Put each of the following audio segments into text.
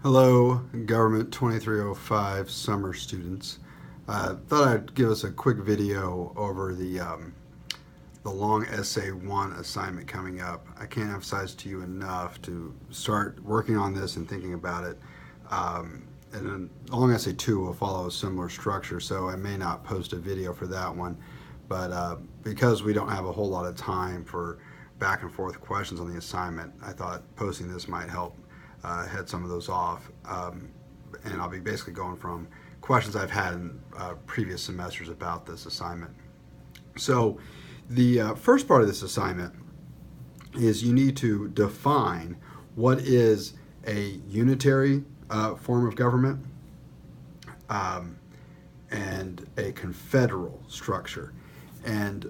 Hello, Government 2305 summer students. Thought I'd give us a quick video over the long essay one assignment coming up. I can't emphasize to you enough to start working on this and thinking about it. And then long essay two will follow a similar structure, so I may not post a video for that one. But because we don't have a whole lot of time for back and forth questions on the assignment, I thought posting this might help head some of those off. And I'll be basically going from questions I've had in previous semesters about this assignment. So the first part of this assignment is you need to define what is a unitary form of government and a confederal structure. And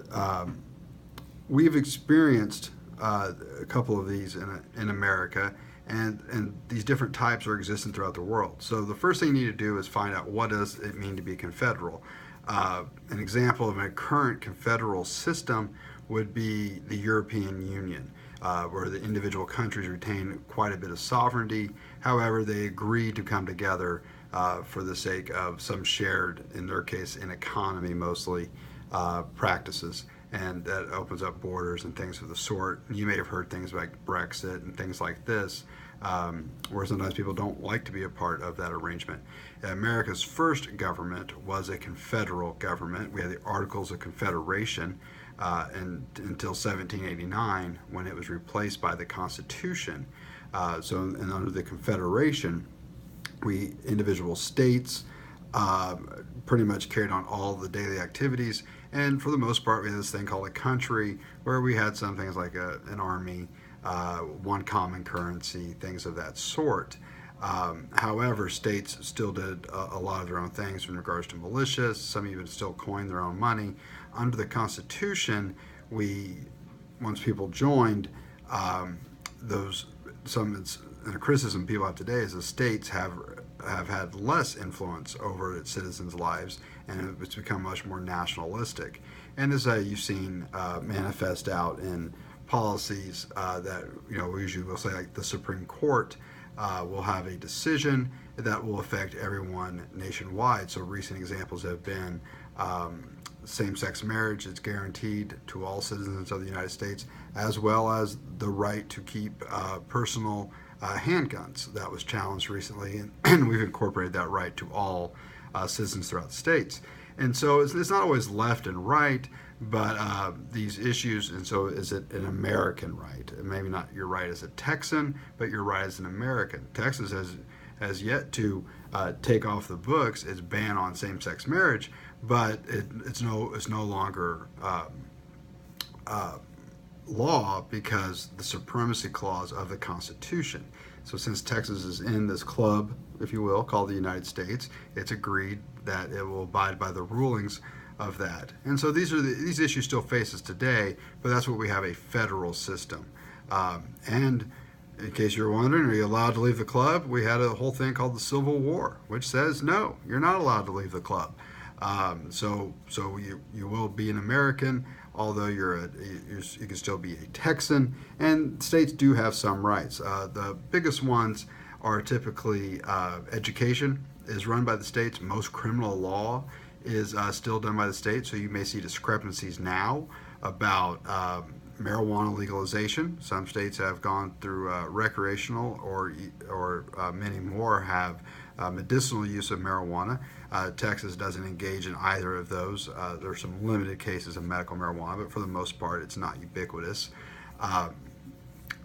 we've experienced a couple of these in America, and these different types are existent throughout the world. So the first thing you need to do is find out what does it mean to be confederal. An example of a current confederal system would be the European Union, where the individual countries retain quite a bit of sovereignty. However, they agree to come together for the sake of some shared, in their case, an economy mostly, practices. And that opens up borders and things of the sort. You may have heard things like Brexit and things like this, where sometimes people don't like to be a part of that arrangement. America's first government was a confederal government. We had the Articles of Confederation until 1789, when it was replaced by the Constitution. And under the Confederation, individual states pretty much carried on all the daily activities, and for the most part we had this thing called a country, where we had some things like an army, one common currency, things of that sort. However, states still did a lot of their own things in regards to militias. Some even still coined their own money. Under the Constitution, once people joined, and a criticism people have today is the states have had less influence over its citizens' lives, and it's become much more nationalistic. And this you've seen manifest out in policies that we usually will say, like the Supreme Court will have a decision that will affect everyone nationwide. So recent examples have been same-sex marriage is guaranteed to all citizens of the United States, as well as the right to keep personal handguns. That was challenged recently, and we've incorporated that right to all citizens throughout the states. And so it's not always left and right, but these issues, and so is it an American right? Maybe not your right as a Texan, but your right as an American. Texas has yet to take off the books its ban on same-sex marriage, but it's no longer law because the supremacy clause of the Constitution. So since Texas is in this club, if you will, called the United States, it's agreed that it will abide by the rulings of that. And so these issues still face us today, but that's what we have, a federal system. And in case you're wondering, are you allowed to leave the club? We had a whole thing called the Civil War, which says no, you're not allowed to leave the club. So you will be an American, although you can still be a Texan, and states do have some rights. The biggest ones are typically education is run by the states. Most criminal law is still done by the state, so you may see discrepancies now about marijuana legalization. Some states have gone through recreational, or many more have medicinal use of marijuana. Texas doesn't engage in either of those. There are some limited cases of medical marijuana, but for the most part, it's not ubiquitous.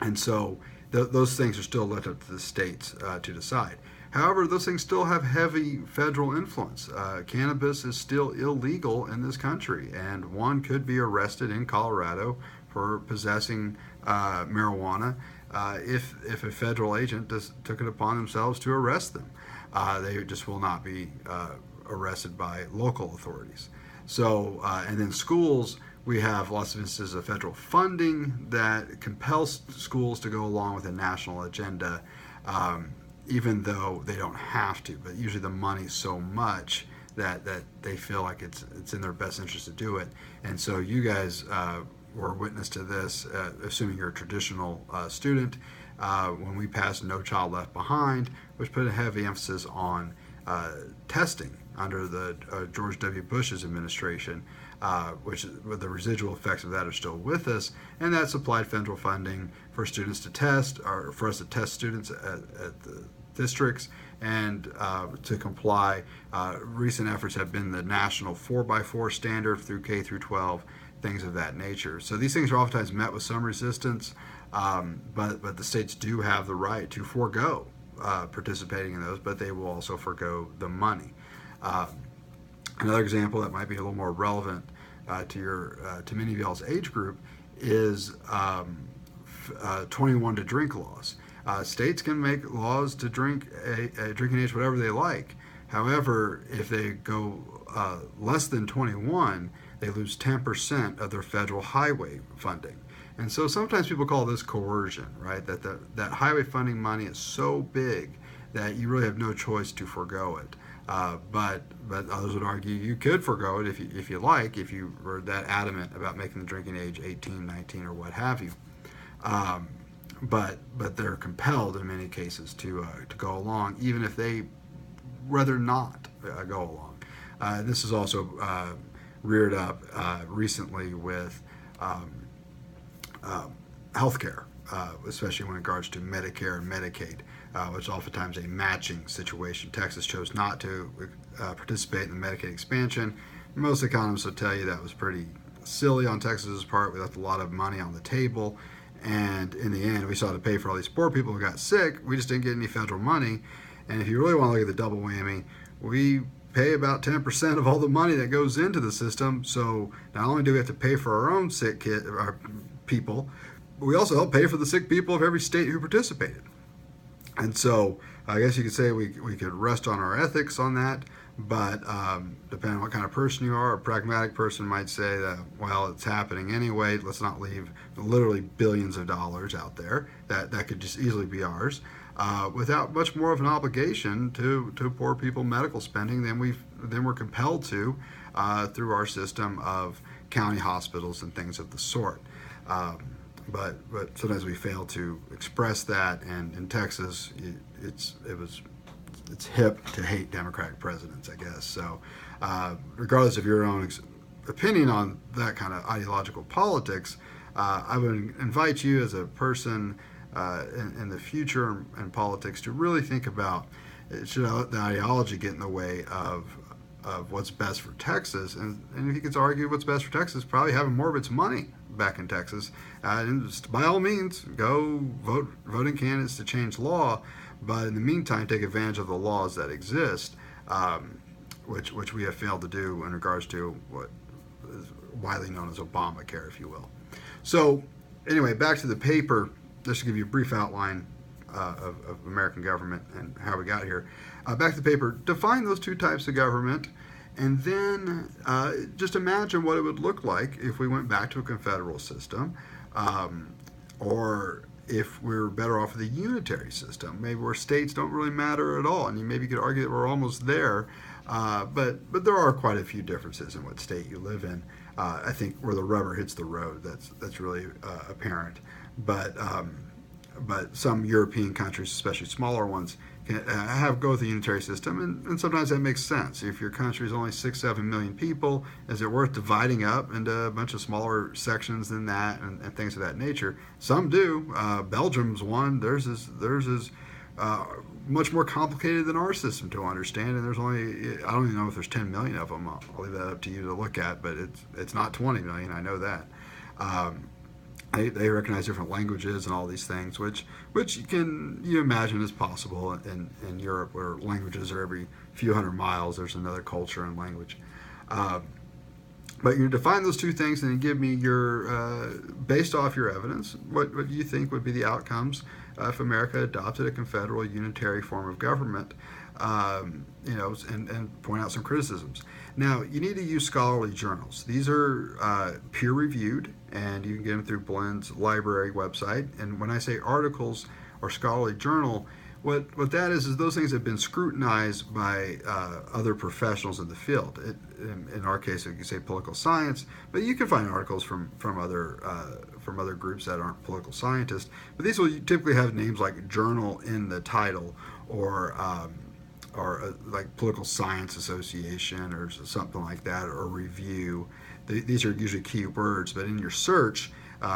And so those things are still left up to the states to decide. However, those things still have heavy federal influence. Cannabis is still illegal in this country, and one could be arrested in Colorado for possessing marijuana if a federal agent took it upon themselves to arrest them. They just will not be arrested by local authorities. So, and then schools, we have lots of instances of federal funding that compels schools to go along with a national agenda, even though they don't have to. But usually the money's so much that they feel like it's in their best interest to do it. And so you guys were witness to this, assuming you're a traditional student, when we passed No Child Left Behind, which put a heavy emphasis on testing under the George W. Bush's administration, which the residual effects of that are still with us, and that supplied federal funding for students to test, or for us to test students at the districts and to comply. Recent efforts have been the national 4x4 standard through K through 12, things of that nature. So these things are oftentimes met with some resistance, but the states do have the right to forego participating in those, but they will also forego the money. Another example that might be a little more relevant to many of y'all's age group is 21 to drink laws. States can make laws to drink a drinking age whatever they like. However, if they go less than 21, they lose 10% of their federal highway funding. And so sometimes people call this coercion, right? That highway funding money is so big that you really have no choice to forego it. But others would argue you could forego it if you like, if you were that adamant about making the drinking age 18, 19, or what have you. But they're compelled in many cases to go along, even if they rather not go along. This is also reared up recently with healthcare, especially when it regards to Medicare and Medicaid, which is oftentimes a matching situation. Texas chose not to participate in the Medicaid expansion. Most economists will tell you that was pretty silly on Texas's part. We left a lot of money on the table, and in the end, we saw to pay for all these poor people who got sick. We just didn't get any federal money. And if you really want to look at the double whammy, we pay about 10% of all the money that goes into the system. So not only do we have to pay for our own sick people, but we also help pay for the sick people of every state who participated. And so I guess you could say we could rest on our ethics on that, but depending on what kind of person you are, a pragmatic person might say that, well, it's happening anyway, let's not leave literally billions of dollars out there that could just easily be ours, without much more of an obligation to poor people medical spending than we're compelled to through our system of county hospitals and things of the sort. But sometimes we fail to express that, and in Texas, it's hip to hate Democratic presidents, I guess. So regardless of your own opinion on that kind of ideological politics, I would invite you as a person in the future in politics to really think about, should the ideology get in the way of what's best for Texas? And if you could argue what's best for Texas, probably having more of its money back in Texas. And just, by all means, go voting candidates to change law, but in the meantime, take advantage of the laws that exist, which we have failed to do in regards to what is widely known as Obamacare, if you will. So anyway, back to the paper, just to give you a brief outline of American government and how we got here. Back to the paper, define those two types of government, and then just imagine what it would look like if we went back to a confederal system, or if we're better off with a unitary system, maybe where states don't really matter at all. And you maybe could argue that we're almost there, but there are quite a few differences in what state you live in. I think where the rubber hits the road, that's really apparent. But some European countries, especially smaller ones, can go with the unitary system, and sometimes that makes sense. If your country is only 6-7 million people, is it worth dividing up into a bunch of smaller sections than that, and things of that nature? Some do. Belgium's one. Theirs is much more complicated than our system to understand, and there's only, I don't even know if there's 10 million of them. I'll leave that up to you to look at, but it's not 20 million, I know that. They recognize different languages and all these things, which you imagine is possible in Europe, where languages are every few hundred miles. There's another culture and language. But you define those two things and then give me your, based off your evidence, what you think would be the outcomes if America adopted a confederal unitary form of government, and point out some criticisms. Now, you need to use scholarly journals. These are peer-reviewed, and you can get them through Blinn's library website. And when I say articles or scholarly journal, What that is those things have been scrutinized by other professionals in the field. In our case, you say political science, but you can find articles from other groups that aren't political scientists. But these will typically have names like journal in the title, or like Political Science Association or something like that, or review. These are usually key words, but in your search,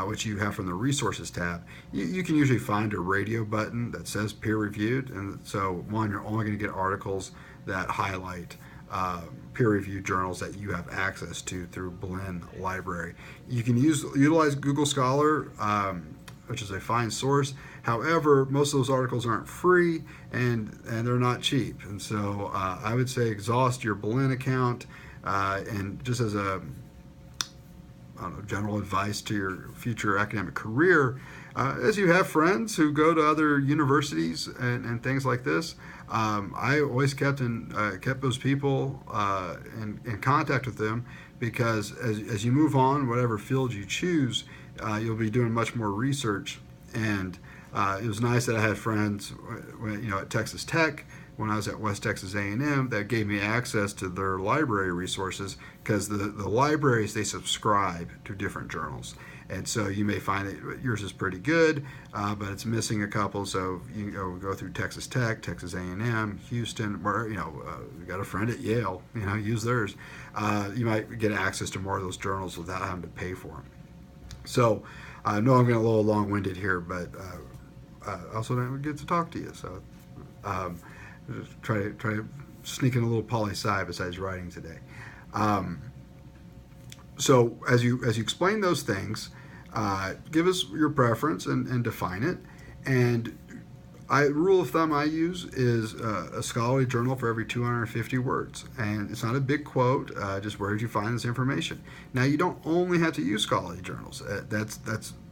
which you have from the resources tab, you can usually find a radio button that says peer reviewed. And so, one, you're only going to get articles that highlight peer reviewed journals that you have access to through Blinn Library. You can utilize Google Scholar, which is a fine source. However, most of those articles aren't free, and they're not cheap. And so I would say exhaust your Blinn account, and just as a general advice to your future academic career, as you have friends who go to other universities and things like this, I always kept those people in contact with them, because as you move on, whatever field you choose, you'll be doing much more research. And it was nice that I had friends, at Texas Tech, when I was at West Texas A&M, that gave me access to their library resources, because the libraries, they subscribe to different journals. And so you may find that yours is pretty good, but it's missing a couple. So you go through Texas Tech, Texas A&M, Houston, where we got a friend at Yale, use theirs. You might get access to more of those journals without having to pay for them. So I know I'm getting a little long-winded here, but also don't get to talk to you. So just try to sneak in a little poli-sci besides writing today. So as you explain those things, give us your preference and define it. And rule of thumb I use is a scholarly journal for every 250 words. And it's not a big quote, just where did you find this information? Now, you don't only have to use scholarly journals.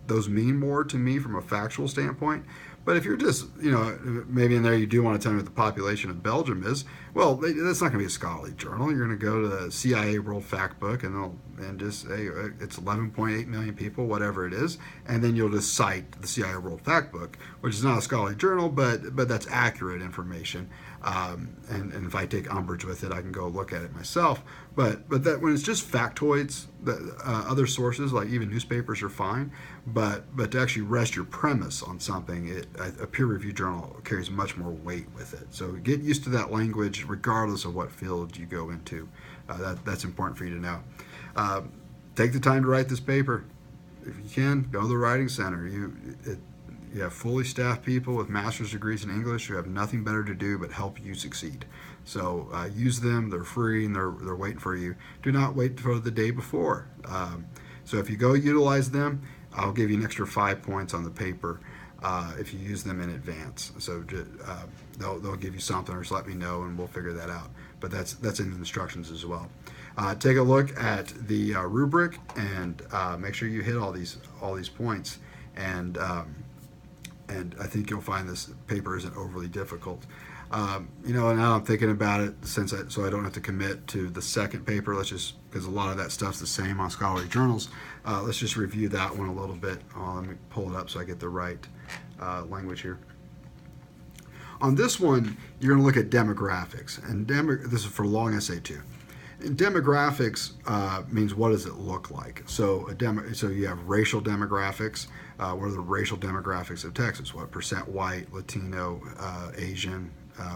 Those mean more to me from a factual standpoint. But if you're just, maybe in there you do want to tell me what the population of Belgium is, well, that's not going to be a scholarly journal. You're going to go to the CIA World Factbook, and just say it's 11.8 million people, whatever it is, and then you'll just cite the CIA World Factbook, which is not a scholarly journal, but that's accurate information. And if I take umbrage with it, I can go look at it myself. But that when it's just factoids, other sources like even newspapers are fine. But to actually rest your premise on something, a peer-reviewed journal carries much more weight with it. So get used to that language, regardless of what field you go into. That's important for you to know. Take the time to write this paper. If you can, go to the Writing Center. You have fully staffed people with master's degrees in English who have nothing better to do but help you succeed. So use them. They're free, and they're waiting for you. Do not wait for the day before. So if you go utilize them, I'll give you an extra 5 points on the paper if you use them in advance. So they'll give you something, or just let me know, and we'll figure that out. But that's in the instructions as well. Take a look at the rubric, and make sure you hit all these points. And I think you'll find this paper isn't overly difficult. And now I'm thinking about it, so I don't have to commit to the second paper. Because a lot of that stuff's the same on scholarly journals. Let's just review that one a little bit. Let me pull it up so I get the right language here. On this one, you're going to look at demographics, and this is for long essay 2. And demographics means, what does it look like? So you have racial demographics. What are the racial demographics of Texas? What percent white, Latino, Asian,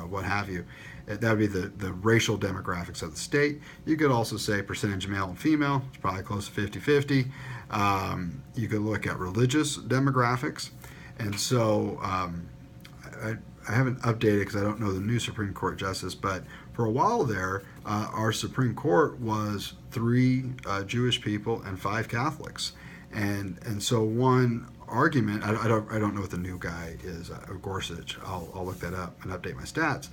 what have you? That would be the racial demographics of the state. You could also say percentage male and female. It's probably close to 50-50. You could look at religious demographics. And so I haven't updated because I don't know the new Supreme Court justice, but for a while there, our Supreme Court was 3 Jewish people and 5 Catholics. And so one argument, I don't know what the new guy is, Gorsuch. I'll look that up and update my stats.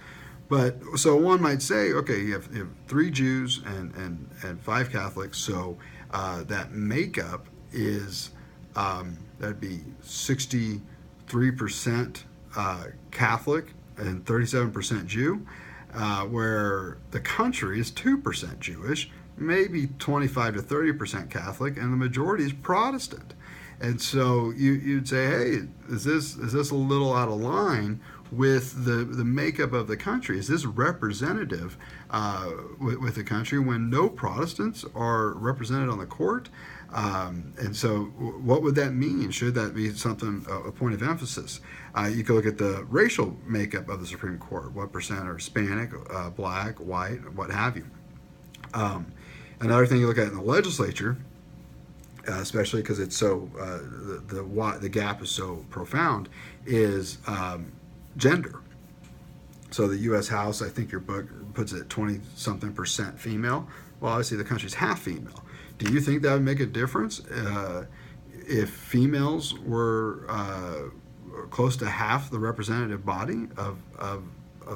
But so one might say, okay, you have 3 Jews and 5 Catholics, so that makeup is that'd be 63% Catholic and 37% Jew, where the country is 2% Jewish, maybe 25 to 30% Catholic, and the majority is Protestant. And so you'd say, hey, is this a little out of line with the makeup of the country? Is this representative with the country when no Protestants are represented on the court? And so what would that mean? Should that be something, a point of emphasis? You could look at the racial makeup of the Supreme Court. What percent are Hispanic, black, white, what have you? Another thing you look at in the legislature, especially because it's so the gap is so profound, is gender. So the U.S. House, I think your book puts it 20-something% female. Well, obviously the country's half female. Do you think that would make a difference if females were close to half the representative body of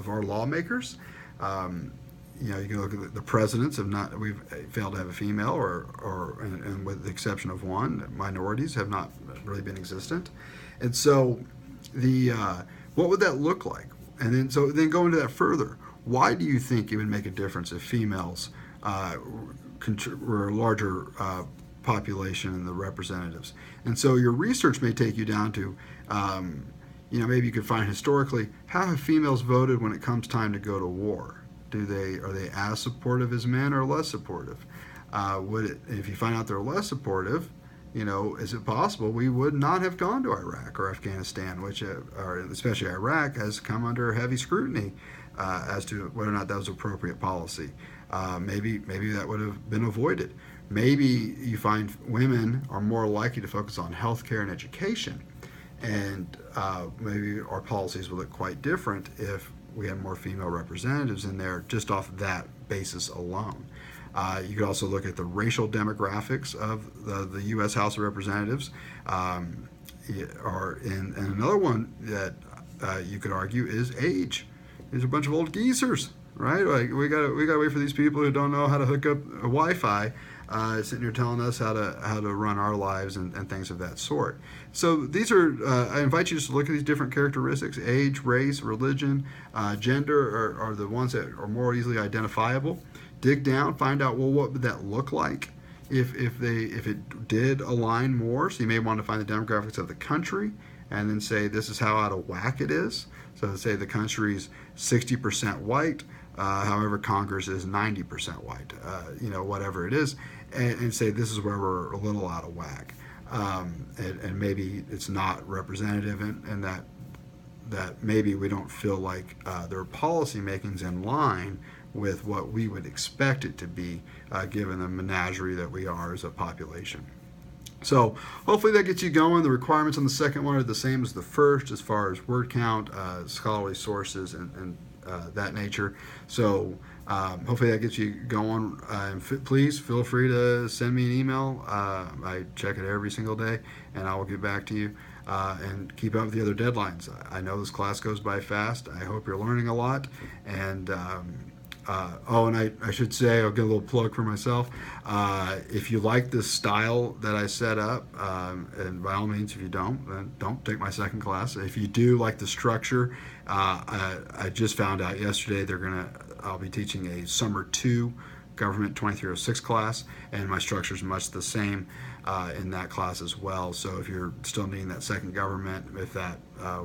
our lawmakers? You can look at the presidents we've failed to have a female, and with the exception of one, minorities have not really been existent. And so what would that look like? And then go into that further. Why do you think it would make a difference if females were a larger population in the representatives? And so your research may take you down to, maybe you could find historically, how have females voted when it comes time to go to war? Are they as supportive as men or less supportive? If you find out they're less supportive, is it possible we would not have gone to Iraq or Afghanistan, which, or especially Iraq, has come under heavy scrutiny as to whether or not that was appropriate policy? Maybe that would have been avoided. Maybe you find women are more likely to focus on healthcare and education, and maybe our policies would look quite different if we had more female representatives in there just off that basis alone. You could also look at the racial demographics of the U.S. House of Representatives. And another one that you could argue is age. These are a bunch of old geezers, right? Like we got to wait for these people who don't know how to hook up a Wi-Fi, sitting here telling us how to run our lives and things of that sort. So these are, I invite you just to look at these different characteristics: age, race, religion, gender are the ones that are more easily identifiable. Dig down, find out, well, what would that look like if it did align more? So you may want to find the demographics of the country and then say this is how out of whack it is. So say the country's 60% white, however Congress is 90% white, whatever it is, and say this is where we're a little out of whack. And maybe it's not representative, and that maybe we don't feel like their policy making's in line with what we would expect it to be, given the menagerie that we are as a population. So hopefully that gets you going. The requirements on the second one are the same as the first as far as word count, scholarly sources, and that nature. So hopefully that gets you going. Please feel free to send me an email. I check it every single day, and I will get back to you. And keep up with the other deadlines. I know this class goes by fast. I hope you're learning a lot. And and I should say, I'll get a little plug for myself. If you like this style that I set up, and by all means, if you don't, then don't take my second class. If you do like the structure, I just found out yesterday I'll be teaching a summer 2 Government 2306 class, and my structure is much the same in that class as well. So if you're still needing that second government, if that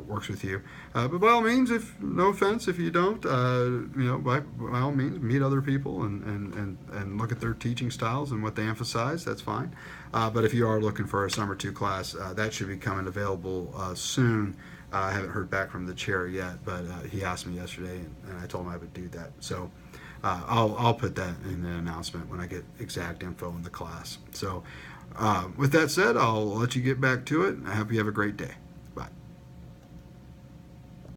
works with you, but by all means, no offense if you don't, by all means, meet other people and look at their teaching styles and what they emphasize. That's fine. But if you are looking for a summer 2 class, that should be coming available soon. I haven't heard back from the chair yet, but he asked me yesterday, and I told him I would do that. So I'll put that in the announcement when I get exact info in the class. So with that said, I'll let you get back to it. I hope you have a great day.